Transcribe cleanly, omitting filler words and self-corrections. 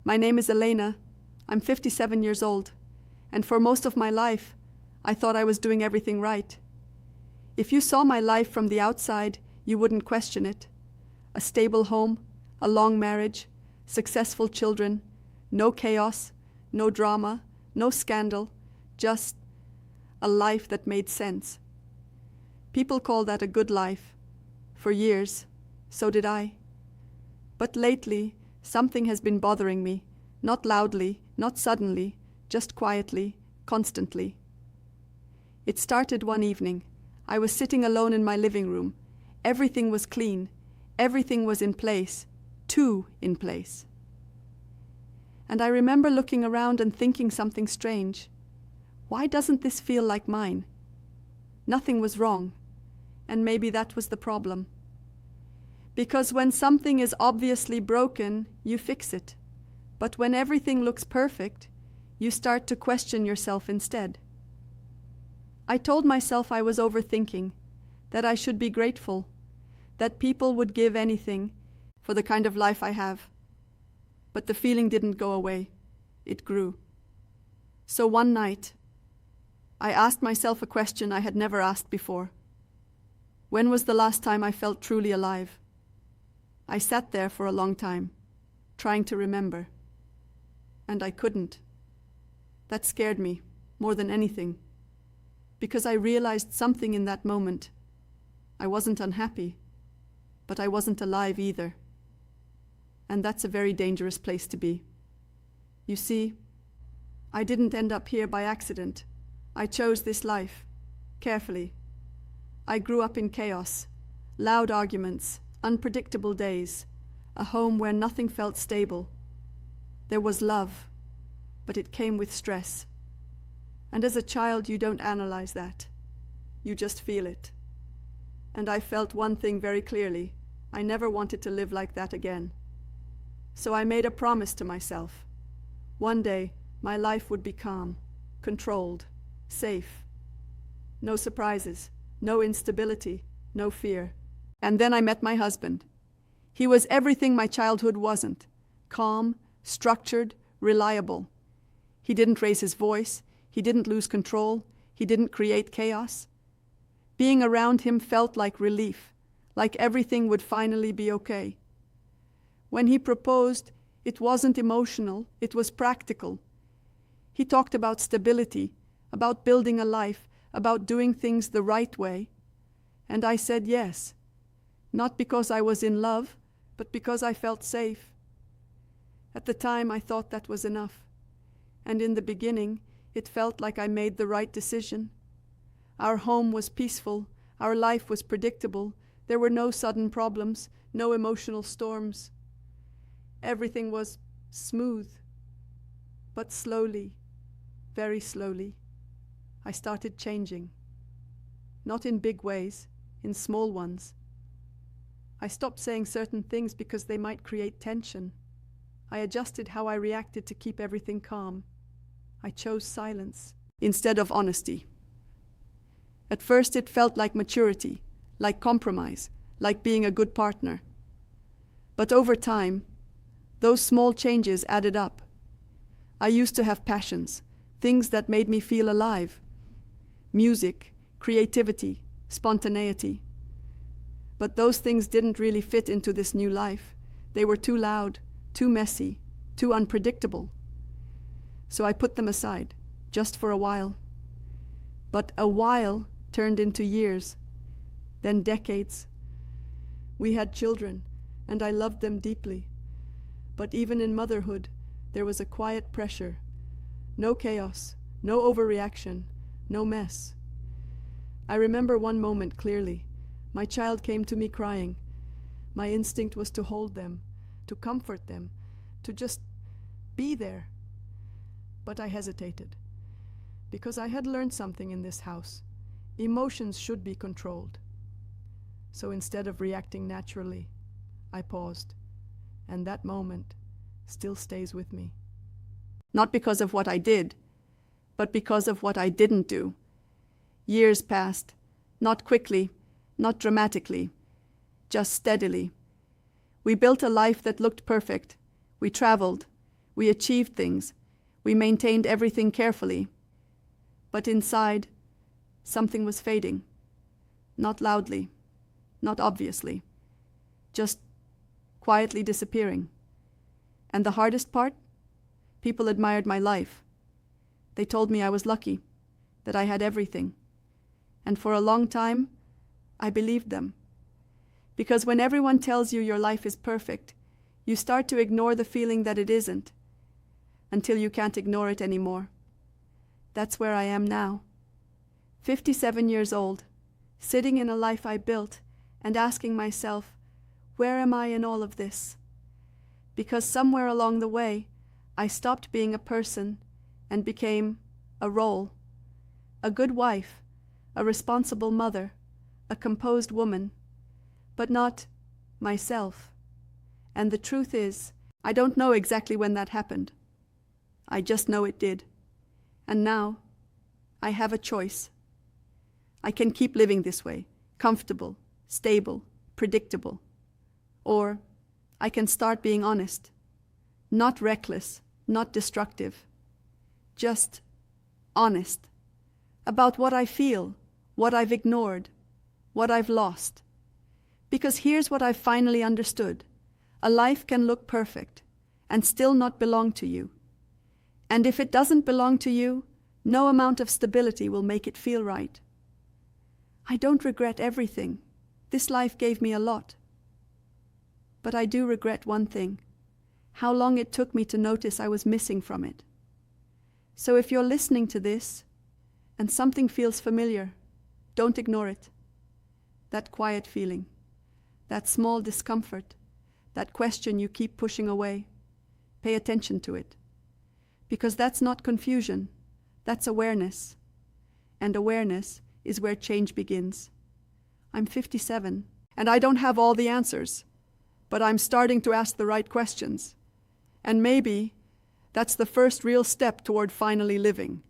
My name is Elena. I'm 57 years old, and for most of my life, I thought I was doing everything right. If you saw my life from the outside, you wouldn't question it. A stable home, a long marriage, successful children, no chaos, no drama, no scandal, just a life that made sense. People call that a good life. For years, so did I. But lately, something has been bothering me, not loudly, not suddenly, just quietly, constantly. It started one evening. I was sitting alone in my living room. Everything was clean. Everything was in place, too in place. And I remember looking around and thinking something strange. Why doesn't this feel like mine? Nothing was wrong, and maybe that was the problem. Because when something is obviously broken, you fix it. But when everything looks perfect, you start to question yourself instead. I told myself I was overthinking, that I should be grateful, that people would give anything for the kind of life I have. But the feeling didn't go away. It grew. So one night, I asked myself a question I had never asked before. When was the last time I felt truly alive? I sat there for a long time, trying to remember. And I couldn't. That scared me more than anything, because I realized something in that moment. I wasn't unhappy, but I wasn't alive either. And that's a very dangerous place to be. You see, I didn't end up here by accident. I chose this life, carefully. I grew up in chaos, loud arguments, unpredictable days, a home where nothing felt stable. There was love, but it came with stress. And as a child, you don't analyze that. You just feel it. And I felt one thing very clearly. I never wanted to live like that again. So I made a promise to myself. One day, my life would be calm, controlled, safe. No surprises, no instability, no fear. And then I met my husband. He was everything my childhood wasn't. Calm, structured, reliable. He didn't raise his voice. He didn't lose control. He didn't create chaos. Being around him felt like relief, like everything would finally be okay. When he proposed, it wasn't emotional, it was practical. He talked about stability, about building a life, about doing things the right way. And I said yes. Not because I was in love, but because I felt safe. At the time, I thought that was enough. And in the beginning, it felt like I made the right decision. Our home was peaceful. Our life was predictable. There were no sudden problems, no emotional storms. Everything was smooth. But slowly, very slowly, I started changing. Not in big ways, in small ones. I stopped saying certain things because they might create tension. I adjusted how I reacted to keep everything calm. I chose silence instead of honesty. At first it felt like maturity, like compromise, like being a good partner. But over time, those small changes added up. I used to have passions, things that made me feel alive. Music, creativity, spontaneity. But those things didn't really fit into this new life. They were too loud, too messy, too unpredictable. So I put them aside, just for a while. But a while turned into years, then decades. We had children, and I loved them deeply. But even in motherhood, there was a quiet pressure. No chaos, no overreaction, no mess. I remember one moment clearly. My child came to me crying. My instinct was to hold them, to comfort them, to just be there. But I hesitated, because I had learned something in this house. Emotions should be controlled. So instead of reacting naturally, I paused, and that moment still stays with me. Not because of what I did, but because of what I didn't do. Years passed, not quickly, not dramatically, just steadily. We built a life that looked perfect. We traveled. We achieved things. We maintained everything carefully. But inside, something was fading. Not loudly, not obviously, just quietly disappearing. And the hardest part? People admired my life. They told me I was lucky, that I had everything. And for a long time, I believed them. Because when everyone tells you your life is perfect, you start to ignore the feeling that it isn't, until you can't ignore it anymore. That's where I am now. 57 years old, sitting in a life I built and asking myself, where am I in all of this? Because somewhere along the way, I stopped being a person and became a role. A good wife, a responsible mother, a composed woman, but not myself. And the truth is, I don't know exactly when that happened. I just know it did. And now, I have a choice. I can keep living this way, comfortable, stable, predictable. Or I can start being honest, not reckless, not destructive, just honest about what I feel, what I've ignored, what I've lost. Because here's what I've finally understood. A life can look perfect and still not belong to you. And if it doesn't belong to you, no amount of stability will make it feel right. I don't regret everything. This life gave me a lot. But I do regret one thing, how long it took me to notice I was missing from it. So if you're listening to this and something feels familiar, don't ignore it. That quiet feeling, that small discomfort, that question you keep pushing away, pay attention to it. Because that's not confusion, that's awareness. And awareness is where change begins. I'm 57, and I don't have all the answers, but I'm starting to ask the right questions. And maybe that's the first real step toward finally living.